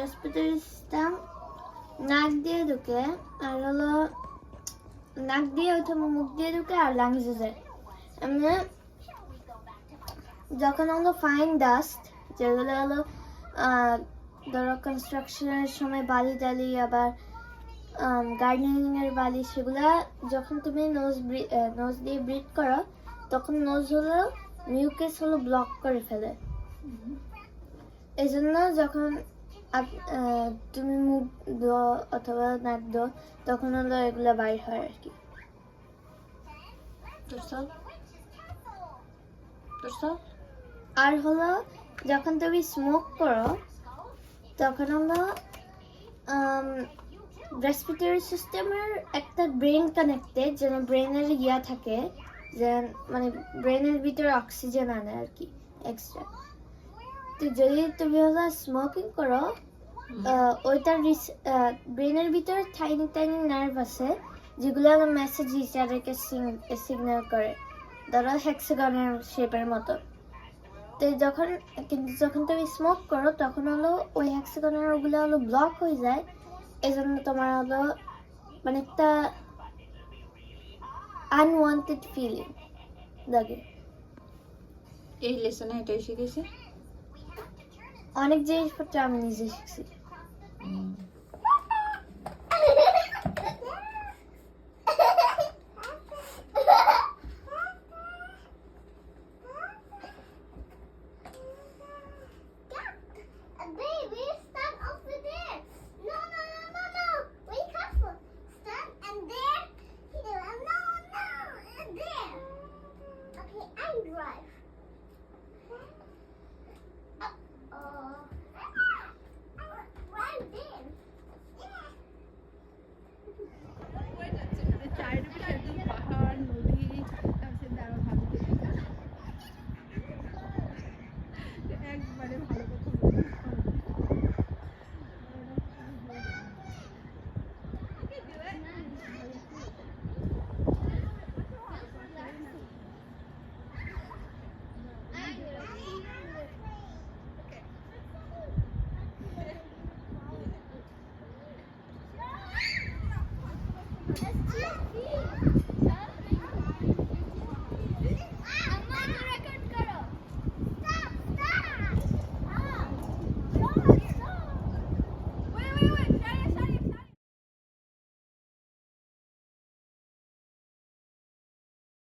Respiratory system নাক দিয়ে ঢুকে, আর হলো নাক দিয়ে ওঠে মুখ দিয়ে ঢুকে আর লাংসে যায়। এমনি যখন হলো ফাইন ডাস্ট, যেগুলো হলো ধরো কনস্ট্রাকশনের সময় বালি টালি, আবার গার্ডেনিং এর বালি, সেগুলা যখন তুমি নোজ দিয়ে ব্রিথ করো, তখন নোজ হলো মিউকাস হলো ব্লক করে ফেলে। এই জন্য যখন তুমি মুখ ধো অথবা নাক ধো, তখন হলো এগুলা বাইর হয় আর কি। আর হলো যখন তুমি স্মোক করো, তখন হলো রেসপিরেটরি সিস্টেমের একটা ব্রেন কানেক্টেড, যেন ব্রেনের ইয়া থাকে, যে মানে ব্রেনের ভিতরে অক্সিজেন আনে আর কি এক্সট্রা। তো যদি তুমি হলো স্মোকিং করো, ওইটার ব্রেনের ভিতরে টাইনি টাইনি নার্ভ আছে, যেগুলো মেসেজ ইচারকে সিগন্যাল করে, ধরো হেক্সাগনের শেপের মতো। তো যখন তুমি স্মোক করো, তখন হলো ওই হেক্সাগনের ওগুলো হলো ব্লক হয়ে যায়। এই জন্য তোমার হলো মানে একটা আনওয়ান্টেড ফিলিং লাগে। এই লেসনে এটাই শিখেছি। অনেক জিনিসপত্র আমি নিজে শিখছি।